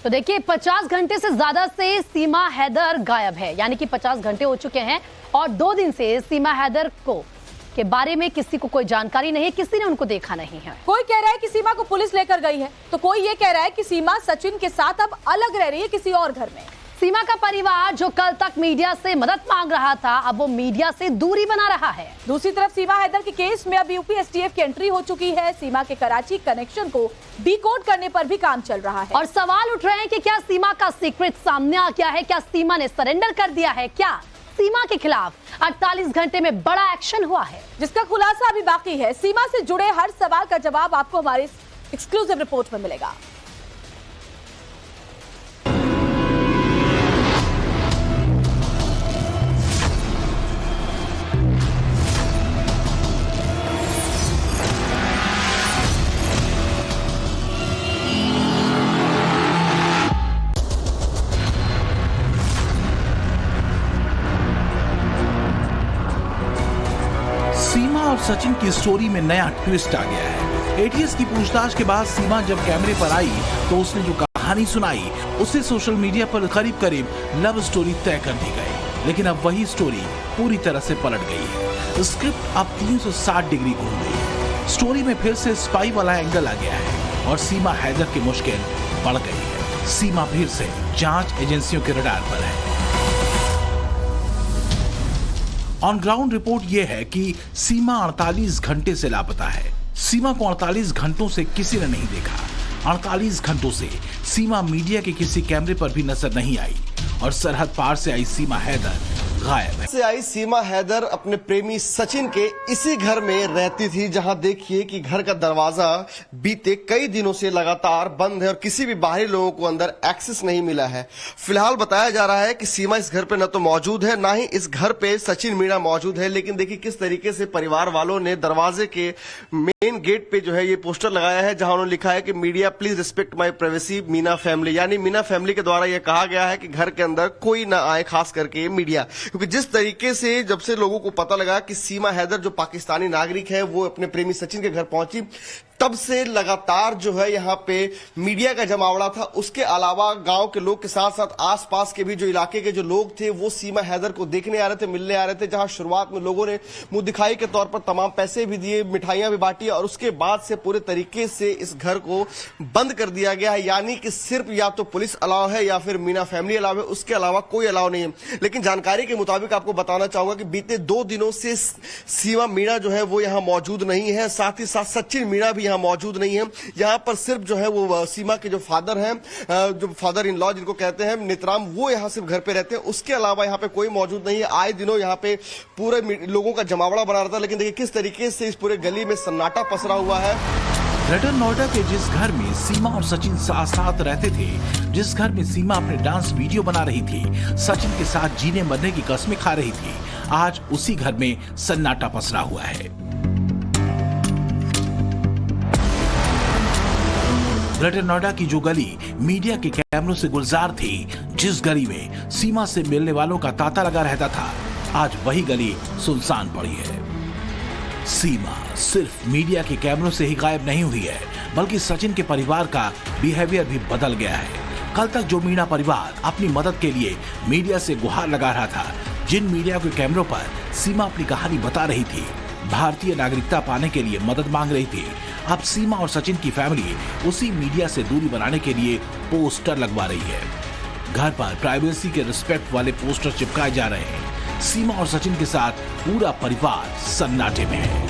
तो देखिए 50 घंटे से ज्यादा से सीमा हैदर गायब है, यानी कि 50 घंटे हो चुके हैं और 2 दिन से सीमा हैदर के बारे में किसी को कोई जानकारी नहीं है, किसी ने उनको देखा नहीं है। कोई कह रहा है कि सीमा को पुलिस लेकर गई है, तो कोई ये कह रहा है कि सीमा सचिन के साथ अब अलग रह रही है किसी और घर में। सीमा का परिवार जो कल तक मीडिया से मदद मांग रहा था, अब वो मीडिया से दूरी बना रहा है। दूसरी तरफ सीमा हैदर के केस में अब यूपी एसटीएफ की एंट्री हो चुकी है। सीमा के कराची कनेक्शन को डिकोड करने पर भी काम चल रहा है और सवाल उठ रहे हैं कि क्या सीमा का सीक्रेट सामने आ गया है, क्या सीमा ने सरेंडर कर दिया है, क्या सीमा के खिलाफ 48 घंटे में बड़ा एक्शन हुआ है, जिसका खुलासा अभी बाकी है। सीमा से जुड़े हर सवाल का जवाब आपको हमारी एक्सक्लूसिव रिपोर्ट में मिलेगा। सीमा और सचिन की स्टोरी में नया ट्विस्ट आ गया है। एटीएस की पूछताछ के बाद सीमा जब कैमरे पर आई तो उसने जो कहानी सुनाई उसे सोशल मीडिया पर करीब लव स्टोरी तय कर दी गई, लेकिन अब वही स्टोरी पूरी तरह से पलट गई है। स्क्रिप्ट अब 360 डिग्री घूम गई है। स्टोरी में फिर से स्पाई वाला एंगल आ गया है और सीमा हैदर की मुश्किल बढ़ गई है। सीमा फिर से जांच एजेंसियों के रडार पर है। ऑन ग्राउंड रिपोर्ट यह है कि सीमा 48 घंटे से लापता है। सीमा को 48 घंटों से किसी ने नहीं देखा। 48 घंटों से सीमा मीडिया के किसी कैमरे पर भी नजर नहीं आई और सरहद पार से आई सीमा हैदर गायब है। से आई सीमा हैदर अपने प्रेमी सचिन के इसी घर में रहती थी, जहां देखिए कि घर का दरवाजा बीते कई दिनों से लगातार बंद है और किसी भी बाहरी लोगों को अंदर एक्सेस नहीं मिला है। फिलहाल बताया जा रहा है कि सीमा इस घर पे न तो मौजूद है, ना ही इस घर पे सचिन मीणा मौजूद है। लेकिन देखिए किस तरीके से परिवार वालों ने दरवाजे के मेन गेट पे जो है ये पोस्टर लगाया है, जहां उन्होंने लिखा है कि media please respect my privacy Meena family, यानी मीना फैमिली के द्वारा यह कहा गया है कि घर के अंदर कोई ना आए, खास करके मीडिया। क्योंकि जिस तरीके से जब से लोगों को पता लगा कि सीमा हैदर जो पाकिस्तानी नागरिक है वो अपने प्रेमी सचिन के घर पहुंची, तब से लगातार जो है यहाँ पे मीडिया का जमावड़ा था। उसके अलावा गांव के लोग के साथ साथ आसपास के भी जो इलाके के जो लोग थे वो सीमा हैदर को देखने आ रहे थे, मिलने आ रहे थे। जहां शुरुआत में लोगों ने मुंह दिखाई के तौर पर तमाम पैसे भी दिए, मिठाइयां भी बांटी और उसके बाद से पूरे तरीके से इस घर को बंद कर दिया गया है। यानी कि सिर्फ या तो पुलिस अलाव है या फिर मीना फैमिली अलाव है, उसके अलावा कोई अलाव नहीं है। लेकिन जानकारी के मुताबिक आपको बताना चाहूंगा कि बीते 2 दिनों से सीमा मीणा जो है वो यहाँ मौजूद नहीं है, साथ ही साथ सचिन मीणा भी यहाँ मौजूद नहीं है। यहाँ पर सिर्फ जो है वो सीमा के जो फादर हैं, जो फादर इन लॉ जिनको कहते हैं नितराम, वो यहाँ सिर्फ घर पे रहते हैं। उसके अलावा यहाँ पे कोई मौजूद नहीं है। आए दिनों यहाँ पे पूरे लोगों का जमावड़ा बना रहता है, लेकिन देखिए किस तरीके से इस पूरे गली में सन्नाटा पसरा हुआ है। ग्रेटर नोएडा के जिस घर में सीमा और सचिन साथ साथ रहते थे, जिस घर में सीमा अपने डांस वीडियो बना रही थी, सचिन के साथ जीने मरने की कसमें खा रही थी, आज उसी घर में सन्नाटा पसरा हुआ है। ग्रेटर नोएडा की जो गली मीडिया के कैमरों से गुलजार थी, जिस गली में सीमा से मिलने वालों का तांता लगा रहता था, आज वही गली सुनसान पड़ी है। सीमा सिर्फ मीडिया के कैमरों से ही गायब नहीं हुई है, बल्कि सचिन के परिवार का बिहेवियर भी बदल गया है। कल तक जो मीणा परिवार अपनी मदद के लिए मीडिया से गुहार लगा रहा था, जिन मीडिया के कैमरों पर सीमा अपनी कहानी बता रही थी, भारतीय नागरिकता पाने के लिए मदद मांग रही थी, अब सीमा और सचिन की फैमिली उसी मीडिया से दूरी बनाने के लिए पोस्टर लगवा रही है। घर पर प्राइवेसी के रिस्पेक्ट वाले पोस्टर चिपकाए जा रहे हैं। सीमा और सचिन के साथ पूरा परिवार सन्नाटे में है।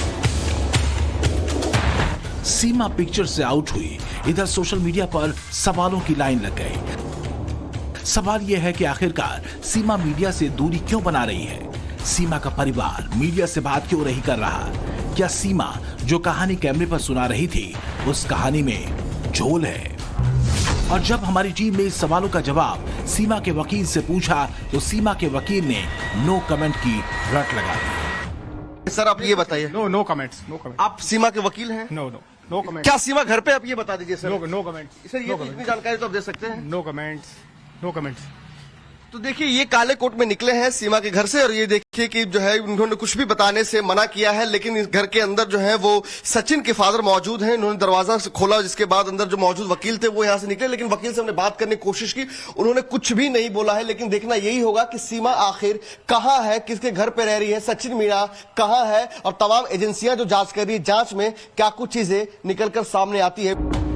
सीमा पिक्चर से आउट हुई, इधर सोशल मीडिया पर सवालों की लाइन लग गई। सवाल यह है कि आखिरकार सीमा मीडिया से दूरी क्यों बना रही है? सीमा का परिवार मीडिया से बात क्यों नहीं कर रहा? क्या सीमा जो कहानी कैमरे पर सुना रही थी, उस कहानी में झोल है? और जब हमारी टीम ने इस सवालों का जवाब सीमा के वकील से पूछा, तो सीमा के वकील ने नो कमेंट की रट लगा दी। सर आप ये बताइए। No comments. आप सीमा के वकील हैं? No comments. क्या सीमा घर पे? आप ये बता दीजिए सर। No comments. सर ये इतनी जानकारी तो आप दे सकते हैं। No comments. तो देखिए ये काले कोट में निकले हैं सीमा के घर से और ये देखिए कि जो है उन्होंने कुछ भी बताने से मना किया है, लेकिन इस घर के अंदर जो है वो सचिन के फादर मौजूद हैं। इन्होंने दरवाजा खोला जिसके बाद अंदर जो मौजूद वकील थे वो यहां से निकले, लेकिन वकील से हमने बात करने की कोशिश की, उन्होंने कुछ भी नहीं बोला है। लेकिन देखना यही होगा कि सीमा आखिर कहां है, किसके घर पे रह रही है, सचिन मीणा कहां है और तमाम एजेंसियां जो जांच कर रही है, जांच में क्या कुछ चीजें निकलकर सामने आती है।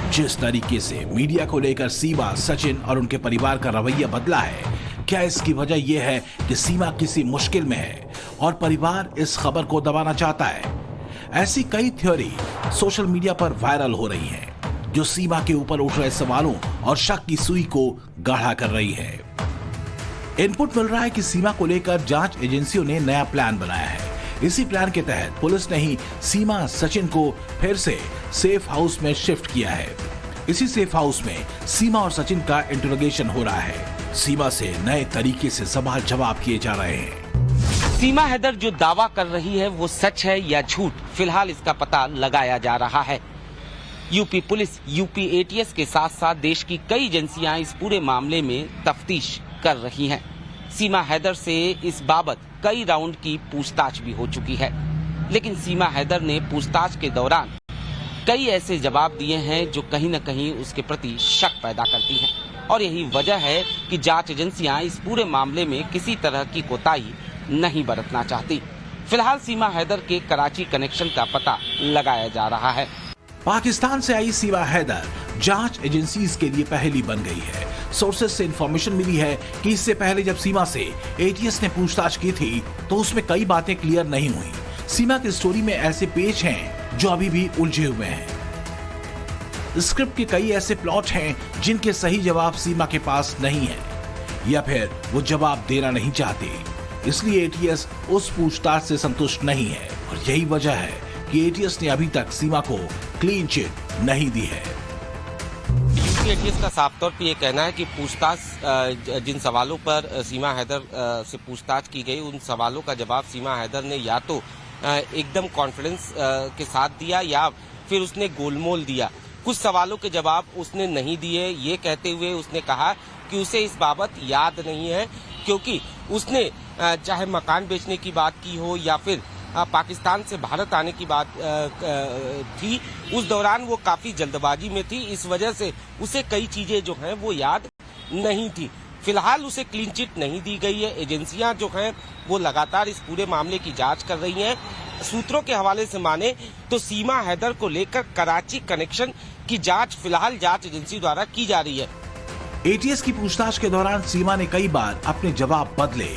जिस तरीके से मीडिया को लेकर सीमा, सचिन और उनके परिवार का रवैया बदला है, क्या इसकी वजह यह है कि सीमा किसी मुश्किल में है और परिवार इस खबर को दबाना चाहता है? ऐसी कई थ्योरी सोशल मीडिया पर वायरल हो रही हैं, जो सीमा के ऊपर उठ रहे सवालों और शक की सुई को गाढ़ा कर रही है। इनपुट मिल रहा है कि सीमा को लेकर जांच एजेंसियों ने नया प्लान बनाया है। इसी प्लान के तहत पुलिस ने ही सीमा, सचिन को फिर से सेफ हाउस में शिफ्ट किया है। इसी सेफ हाउस में सीमा और सचिन का इंटरोगेशन हो रहा है। सीमा से नए तरीके से सवाल जवाब किए जा रहे हैं। सीमा हैदर जो दावा कर रही है वो सच है या झूठ, फिलहाल इसका पता लगाया जा रहा है। यूपी पुलिस, यूपी एटीएस के साथ साथ देश की कई एजेंसियां इस पूरे मामले में तफ्तीश कर रही हैं। सीमा हैदर से इस बाबत कई राउंड की पूछताछ भी हो चुकी है, लेकिन सीमा हैदर ने पूछताछ के दौरान कई ऐसे जवाब दिए हैं जो कहीं न कहीं उसके प्रति शक पैदा करती हैं, और यही वजह है कि जांच एजेंसियां इस पूरे मामले में किसी तरह की कोताही नहीं बरतना चाहती। फिलहाल सीमा हैदर के कराची कनेक्शन का पता लगाया जा रहा है। पाकिस्तान से आई सीमा हैदर जांच एजेंसीज के लिए पहली बन गई है। सोर्सेज से इंफॉर्मेशन मिली है कि इससे पहले जब सीमा से एटीएस ने पूछताछ की थी तो उसमें कई बातें क्लियर नहीं हुई। सीमा की स्टोरी में ऐसे पेच हैं जो अभी भी उलझे हुए हैं। स्क्रिप्ट के कई ऐसे प्लॉट हैं जिनके सही जवाब सीमा के पास नहीं है, या फिर वो जवाब देना नहीं चाहते, इसलिए एटीएस उस पूछताछ से संतुष्ट नहीं है। और यही वजह है कि एटीएस ने अभी तक सीमा को क्लीन चिट नहीं दी है। यूपी एटीएस का साफ तौर पर यह कहना है कि पूछताछ, जिन सवालों पर सीमा हैदर से पूछताछ की गई, उन सवालों का जवाब सीमा हैदर ने या तो एकदम कॉन्फिडेंस के साथ दिया या फिर उसने गोलमोल दिया। कुछ सवालों के जवाब उसने नहीं दिए, ये कहते हुए उसने कहा कि उसे इस बाबत याद नहीं है, क्योंकि उसने चाहे मकान बेचने की बात की हो या फिर पाकिस्तान से भारत आने की बात थी, उस दौरान वो काफी जल्दबाजी में थी, इस वजह से उसे कई चीजें जो हैं वो याद नहीं थी। फिलहाल उसे क्लीन चिट नहीं दी गई है। एजेंसियां जो हैं वो लगातार इस पूरे मामले की जांच कर रही हैं। सूत्रों के हवाले से माने तो सीमा हैदर को लेकर कराची कनेक्शन की जांच फिलहाल जांच एजेंसी द्वारा की जा रही है। एटीएस की पूछताछ के दौरान सीमा ने कई बार अपने जवाब बदले